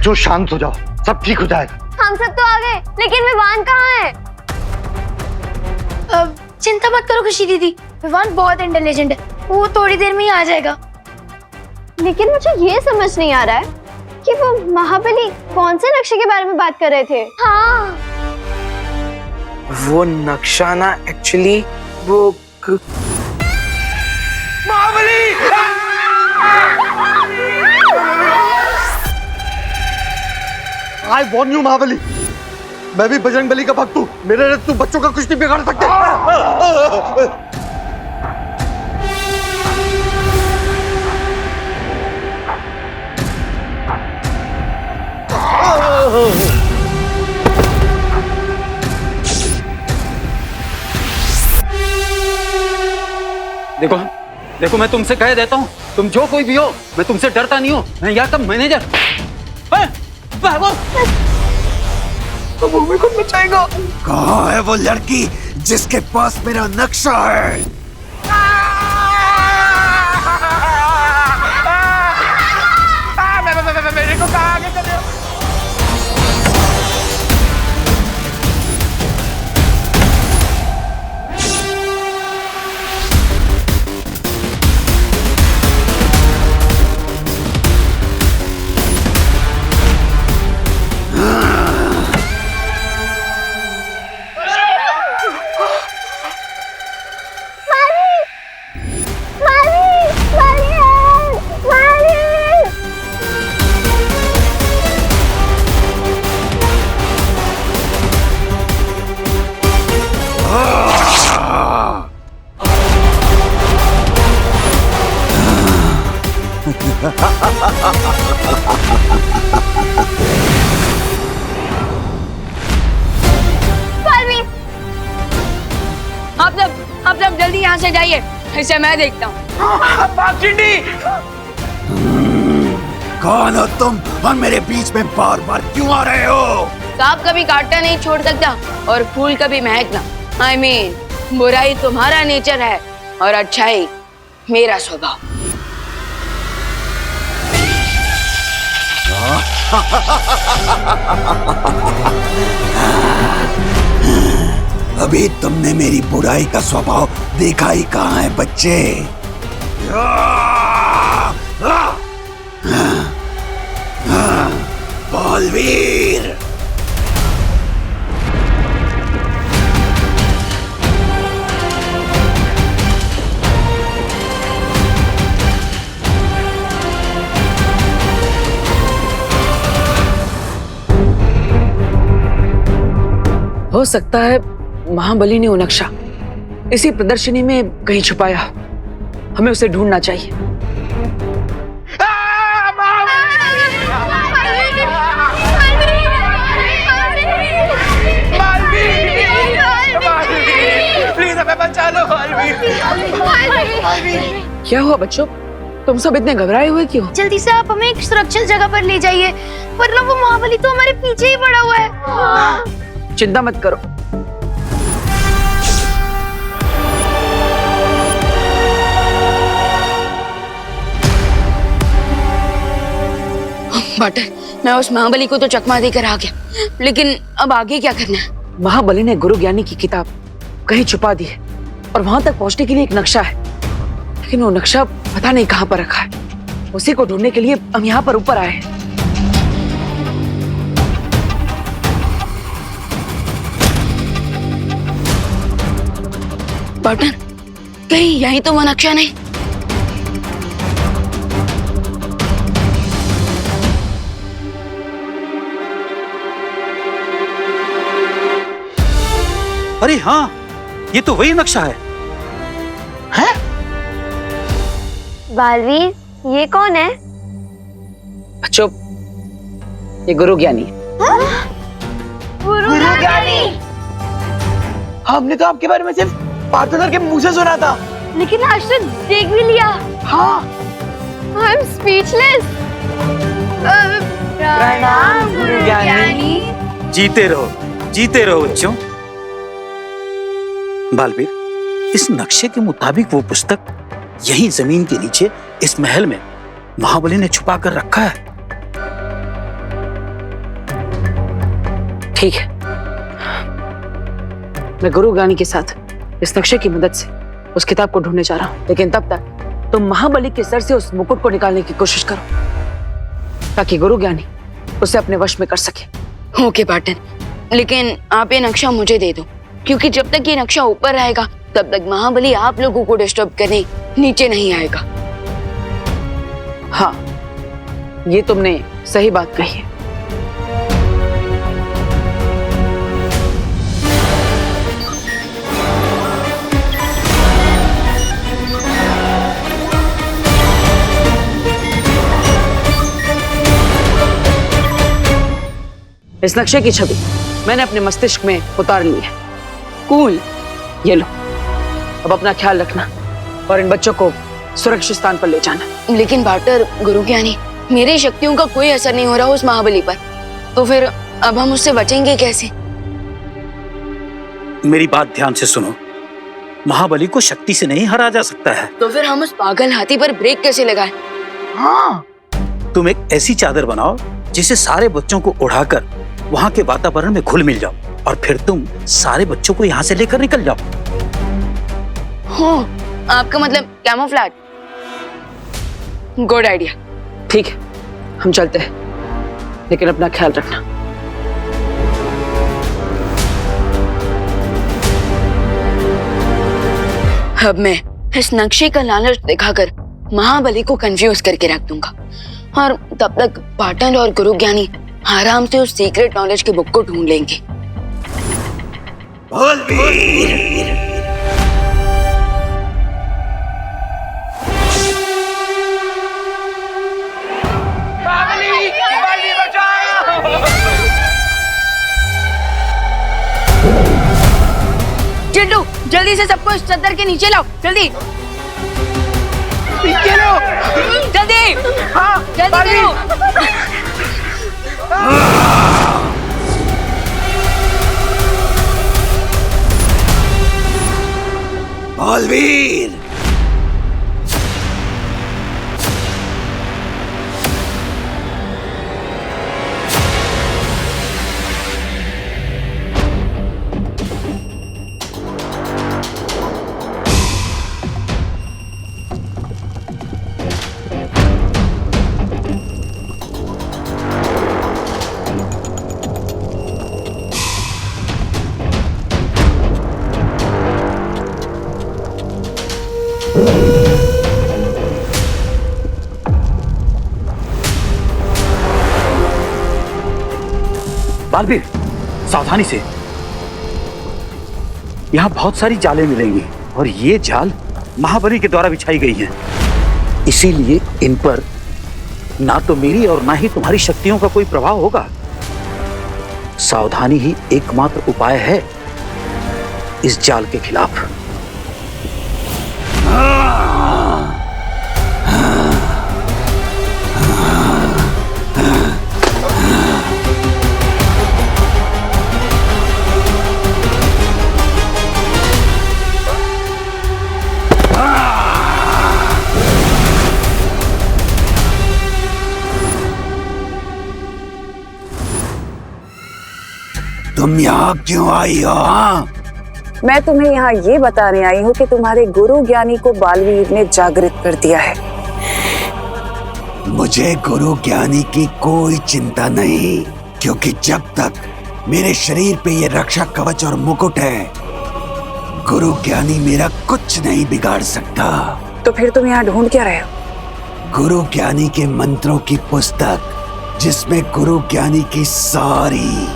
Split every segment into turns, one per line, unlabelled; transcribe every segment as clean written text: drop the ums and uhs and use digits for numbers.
बच्चों शांत हो जाओ, सब ठीक हो जाएगा।
हम सब तो आ गए, लेकिन विवान कहाँ है?
चिंता मत करो खुशी दीदी, विवान बहुत इंटेलिजेंट है, वो थोड़ी देर में ही आ जाएगा।
लेकिन मुझे ये समझ नहीं आ रहा है कि वो महाबली कौन से नक्शे के बारे में बात कर रहे थे। हाँ,
वो नक्शा ना एक्चुअली वो
महाबली! I warn you, महाबली। मैं भी बजरंगबली का भक्त हूँ, मेरे लिए तू बच्चों का कुछ नहीं बिगाड़ सकते।
देखो देखो, मैं तुमसे कह देता हूँ, तुम जो कोई भी हो, मैं तुमसे डरता नहीं हूँ। मैं यहाँ का मैनेजर। भागो!
तो भूमि को बचाएगा।
कहाँ है वो लड़की जिसके पास मेरा नक्शा है?
मेरे को कहाँ आगे चले हो?
आप सब जल्दी यहाँ से जाइए, इसे मैं देखता हूँ।
कौन हो तुम और मेरे बीच में बार बार क्यों आ रहे हो?
सांप कभी काटना नहीं छोड़ सकता और फूल कभी महकना। I mean, बुराई तुम्हारा नेचर है और अच्छाई मेरा स्वभाव।
अभी तुमने मेरी बुराई का स्वभाव देखा ही कहाँ है बच्चे? बलवीर!
हो सकता है महाबली ने वो नक्शा इसी प्रदर्शनी में कहीं छुपाया। हमें उसे ढूंढना चाहिए।
प्लीज हमें बचा लो।
क्या हुआ बच्चों, तुम सब इतने घबराए हुए क्यों?
जल्दी से आप हमें एक सुरक्षित जगह पर ले जाइए, वरना वो महाबली तो हमारे पीछे ही पड़ा हुआ है।
चिंता मत करो।
बटर, मैं उस महाबली को तो चकमा देकर आ गया, लेकिन अब आगे क्या करना है?
महाबली ने गुरु ज्ञानी की किताब कहीं छुपा दी है और वहां तक पहुंचने के लिए एक नक्शा है, लेकिन वो नक्शा पता नहीं कहां पर रखा है। उसी को ढूंढने के लिए हम यहाँ पर ऊपर आए हैं।
बटर, कहीं यही तो वो नक्शा नहीं?
अरे हाँ, ये तो वही नक्शा है। हैं?
बालवीर, ये कौन है?
बच्चों, ये गुरु ज्ञानी है।
गुरु ज्ञानी?
हमने तो आपके बारे में सिर्फ पार्थोधर के मुंह से सुना था,
लेकिन आज तो देख भी लिया।
हाँ।
I am speechless. प्रणाम गुरु ज्ञानी।
जीते रहो बच्चों। बालवीर, इस नक्शे के मुताबिक वो पुस्तक यही जमीन के नीचे इस महल में महाबली ने छुपा कर रखा है।
ठीक है, मैं गुरु ज्ञानी के साथ इस नक्शे की मदद से उस किताब को ढूंढने जा रहा हूं, लेकिन तब तक तुम महाबली के सर से उस मुकुट को निकालने की कोशिश करो ताकि गुरु ज्ञानी उसे अपने वश में कर सके।
ओके पार्टनर, लेकिन आप ये नक्शा मुझे दे दो, क्योंकि जब तक ये नक्शा ऊपर रहेगा तब तक महाबली आप लोगों को डिस्टर्ब करने नीचे नहीं आएगा।
हाँ, ये तुमने सही बात कही है। इस नक्शे की छवि मैंने अपने मस्तिष्क में उतार ली है।
कूल।
ये लो, अब अपना ख्याल रखना और इन बच्चों को सुरक्षित स्थान पर ले जाना।
लेकिन पार्टनर, गुरु ज्ञानी, मेरी शक्तियों का कोई असर नहीं हो रहा उस महाबली पर, तो फिर अब हम उससे बचेंगे कैसे?
मेरी बात ध्यान से सुनो, महाबली को शक्ति से नहीं हरा जा सकता है।
तो फिर हम उस पागल हाथी पर ब्रेक कैसे लगाएं?
हाँ, तुम एक ऐसी चादर बनाओ जिसे सारे बच्चों को उड़ाकर वहां के वातावरण में घुल मिल जाओ और फिर तुम सारे बच्चों को यहाँ से लेकर निकल जाओ।
हो, आपका मतलब कैमोफ्लेज? Good idea.
ठीक है, हम चलते हैं, लेकिन अपना ख्याल रखना।
अब मैं इस नक्शे का लालच दिखाकर महाबली को कंफ्यूज करके रख दूंगा और तब तक पाटन और गुरु ज्ञानी आराम से उस सीक्रेट नॉलेज के बुक को ढूंढ लेंगे। चिंटू, जल्दी से सबको इस चद्दर के नीचे लाओ, जल्दी जल्दी। हाँ, जल्दी करो।
बालवीर,
बालवीर, सावधानी से, यहाँ बहुत सारी जालें मिलेंगी और ये जाल महाबली के द्वारा बिछाई गई हैं। इसीलिए इन पर ना तो मेरी और ना ही तुम्हारी शक्तियों का कोई प्रभाव होगा। सावधानी ही एकमात्र उपाय है इस जाल के खिलाफ।
तुम यहाँ क्यों आई हो? हाँ,
मैं तुम्हें यहाँ ये बताने आई हूँ कि तुम्हारे गुरु ज्ञानी को बालवीर ने जागृत कर दिया है।
मुझे गुरु ज्ञानी की कोई चिंता नहीं, क्योंकि जब तक मेरे शरीर पे ये रक्षा कवच और मुकुट है, गुरु ज्ञानी मेरा कुछ नहीं बिगाड़ सकता।
तो फिर तुम यहाँ ढूंढ क्या रहे हो?
गुरु ज्ञानी के मंत्रों की पुस्तक, जिसमें गुरु ज्ञानी की सारी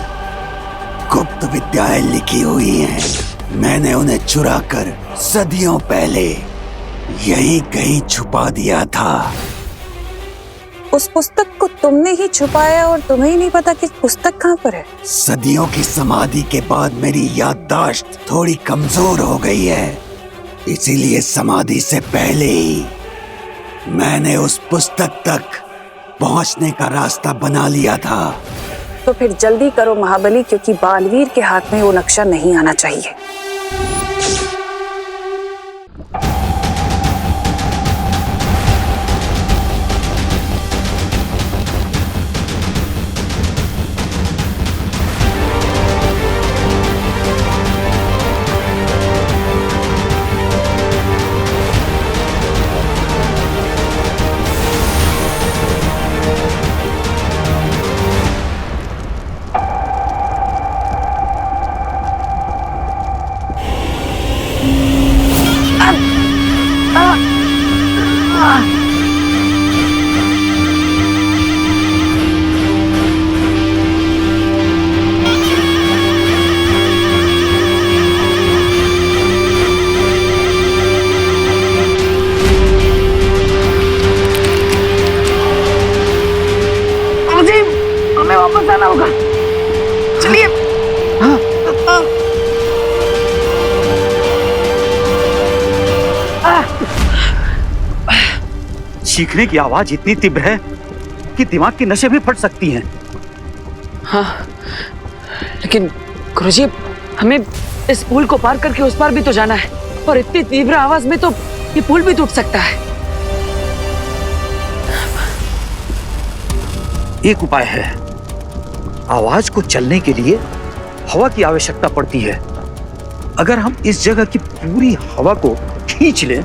गुप्त विद्याएं लिखी हुई हैं। मैंने उन्हें चुराकर सदियों पहले यहीं कहीं छुपा दिया था।
उस पुस्तक को तुमने ही छुपाया और तुम्हें ही नहीं पता कि पुस्तक कहाँ पर है?
सदियों की समाधि के बाद मेरी याददाश्त थोड़ी कमजोर हो गई है, इसीलिए समाधि से पहले ही मैंने उस पुस्तक तक पहुंचने का रास्ता बना लिया था।
तो फिर जल्दी करो महाबली, क्योंकि बालवीर के हाथ में वो नक्शा नहीं आना चाहिए।
चीखने की आवाज इतनी तीव्र है कि दिमाग की नसें भी फट सकती हैं।
हाँ, लेकिन गुरुजी हमें इस पुल को पार करके उस पार भी तो जाना है, और इतनी तीव्र आवाज में तो ये पुल भी टूट सकता है।
एक उपाय है। आवाज को चलने के लिए हवा की आवश्यकता पड़ती है। अगर हम इस जगह की पूरी हवा को खींच लें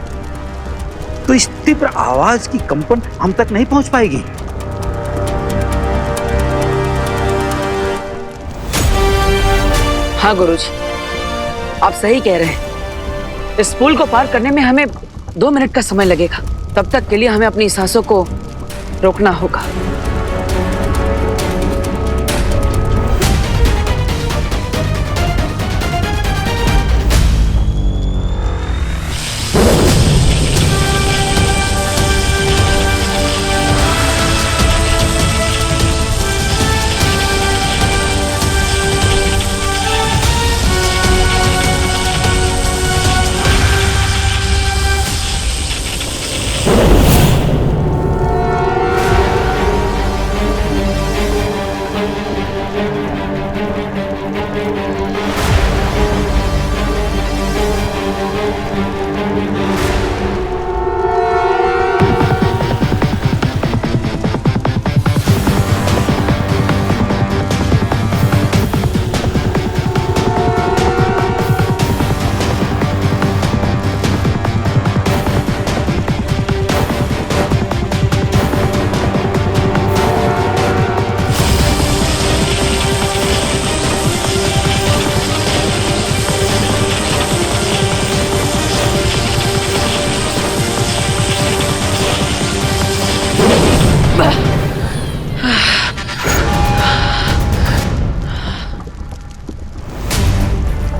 तो इस तीव्र आवाज की कंपन हम तक नहीं पहुंच पाएगी।
हाँ गुरुजी, आप सही कह रहे हैं। इस पुल को पार करने में हमें 2 मिनट का समय लगेगा। तब तक के लिए हमें अपनी सांसों को रोकना होगा।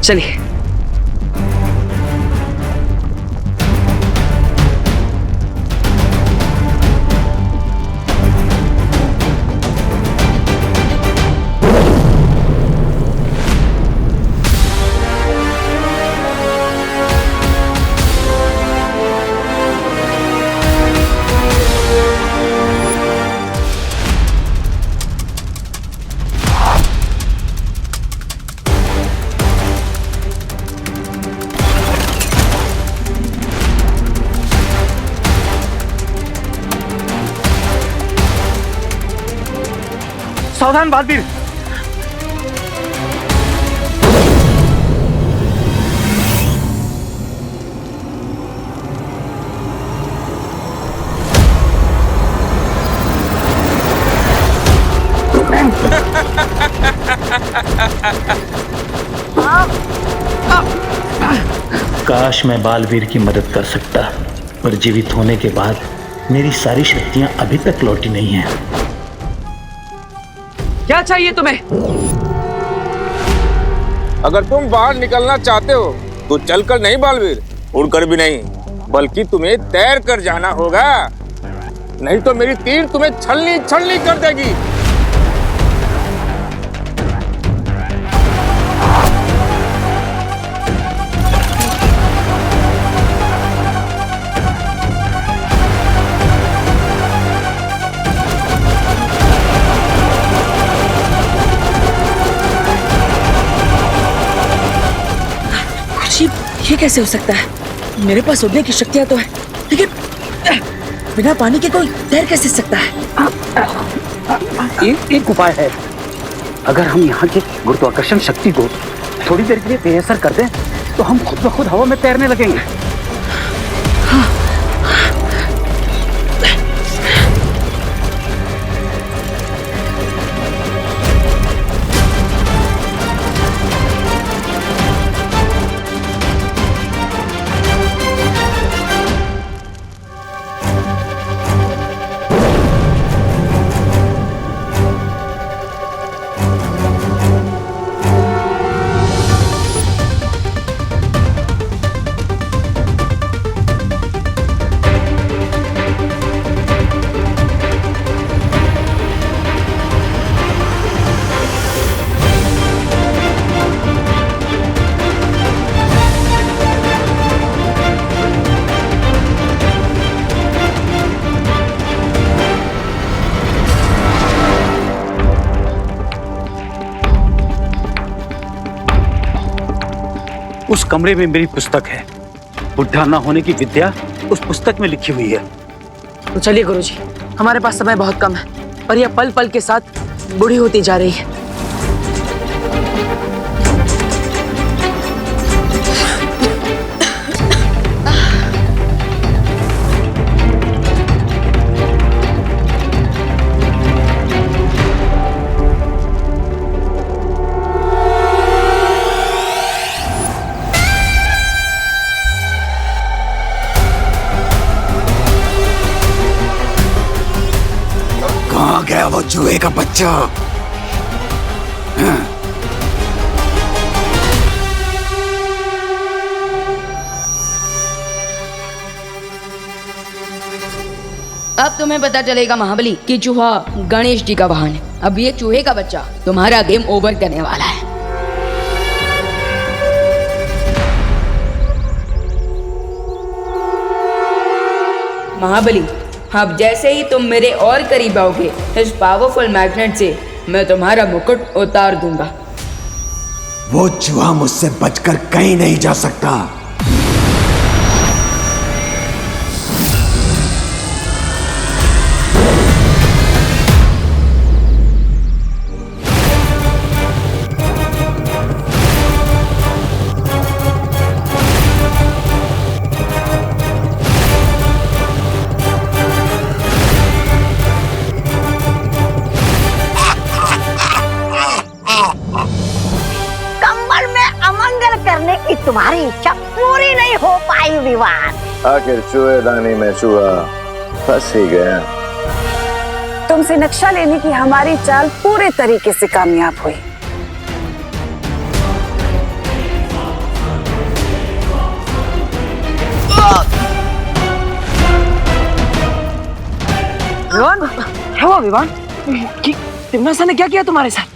चलिए।
सावधान बालवीर।
काश मैं बालवीर की मदद कर सकता, पर जीवित होने के बाद मेरी सारी शक्तियां अभी तक लौटी नहीं हैं।
क्या चाहिए तुम्हें?
अगर तुम बाहर निकलना चाहते हो तो चलकर नहीं बालवीर, उड़कर भी नहीं, बल्कि तुम्हें तैर कर जाना होगा, नहीं तो मेरी तीर तुम्हें छलनी छलनी कर देगी।
ये कैसे हो सकता है? मेरे पास उड़ने की शक्तियां तो है, लेकिन बिना पानी के कोई तैर कैसे सकता है?
एक उपाय है। अगर हम यहाँ की गुरुत्वाकर्षण शक्ति को थोड़ी देर के लिए बेअसर कर दें तो हम खुद ब खुद हवा में तैरने लगेंगे। उस कमरे में मेरी पुस्तक है। बुढ़ा ना होने की विद्या उस पुस्तक में लिखी हुई है।
तो चलिए गुरुजी, हमारे पास समय बहुत कम है और यह पल पल के साथ बूढ़ी होती जा रही है।
कहाँ गया वो चूहे का बच्चा? हाँ।
अब तुम्हें पता चलेगा महाबली कि चूहा गणेश जी का वाहन है। अब ये चूहे का बच्चा तुम्हारा गेम ओवर करने वाला है। महाबली, अब जैसे ही तुम मेरे और करीब आओगे, इस पावरफुल मैग्नेट से मैं तुम्हारा मुकुट उतार दूंगा।
वो चूहा मुझसे बचकर कहीं नहीं जा सकता।
तुम्हारी इच्छा पूरी नहीं हो पाई विवान।
आखिर चूहेदानी में चूहा फंस ही गया।
तुमसे नक्शा लेने की हमारी चाल पूरे तरीके से कामयाब हुई।
विवान, क्या हुआ विवान? कि तिम्नासा ने क्या किया तुम्हारे साथ?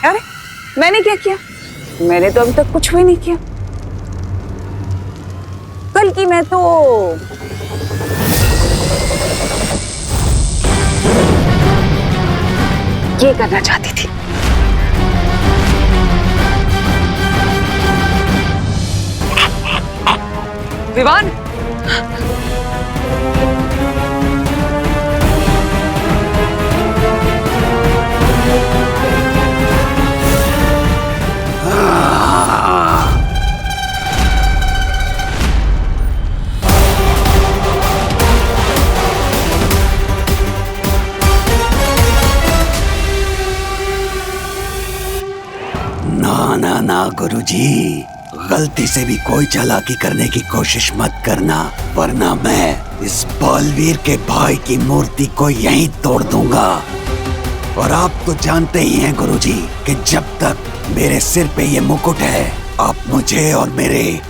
अरे मैंने क्या किया? मैंने तो अभी तक कुछ भी नहीं किया। बल्कि मैं तो ये करना चाहती थी।
विवान,
ना गुरुजी, गलती से भी कोई चालाकी करने की कोशिश मत करना, वरना मैं इस बालवीर के भाई की मूर्ति को यहीं तोड़ दूंगा। और आप तो जानते ही हैं गुरुजी कि जब तक मेरे सिर पे ये मुकुट है, आप मुझे और मेरे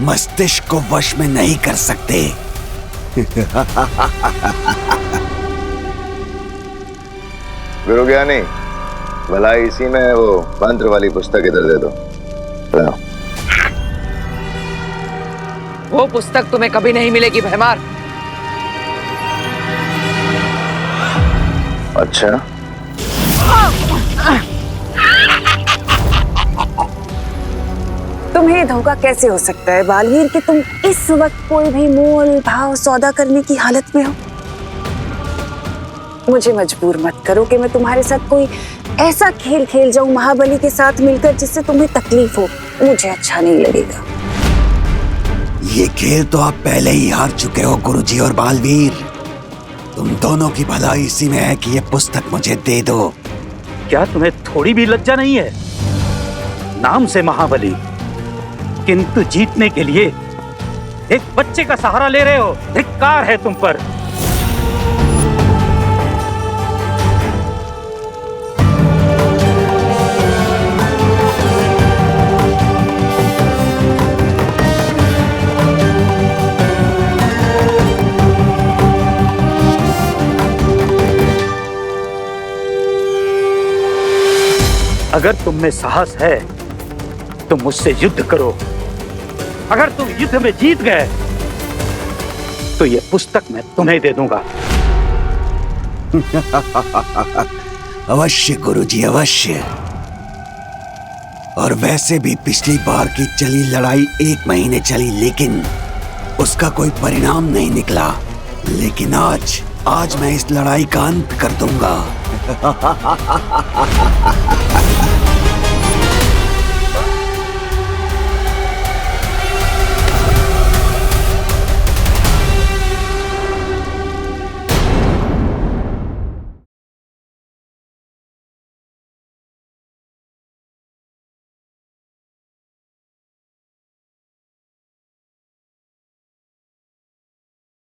मस्तिष्क को वश में नहीं कर सकते।
गुरु ज्ञानी, भला इसी में वो मंत्र वाली पुस्तक इधर दे दो।
वो पुस्तक तुम्हें कभी नहीं मिलेगी भैमार।
अच्छा,
तुम्हें धोखा कैसे हो सकता है बालवीर कि तुम इस वक्त कोई भी मोल भाव सौदा करने की हालत में हो? मुझे मजबूर मत करो कि मैं तुम्हारे साथ कोई ऐसा खेल खेल जाऊं महाबली के साथ मिलकर जिससे तुम्हें तकलीफ हो। मुझे अच्छा नहीं लगेगा।
ये खेल तो आप पहले ही हार चुके हो गुरुजी और बालवीर। तुम दोनों की भलाई इसी में है कि ये पुस्तक मुझे दे दो।
क्या तुम्हें थोड़ी भी लज्जा नहीं है? नाम से महाबली, किंतु जीतने के लिए एक बच्चे का सहारा ले रहे हो। धिक्कार है तुम पर। अगर तुम में साहस है तो मुझसे युद्ध करो, अगर तुम युद्ध में जीत गए तो ये पुस्तक मैं तुम्हें दे दूंगा।
अवश्य गुरुजी, अवश्य। और वैसे भी पिछली बार की चली लड़ाई 1 महीने चली, लेकिन उसका कोई परिणाम नहीं निकला। लेकिन आज मैं इस लड़ाई का अंत कर दूंगा।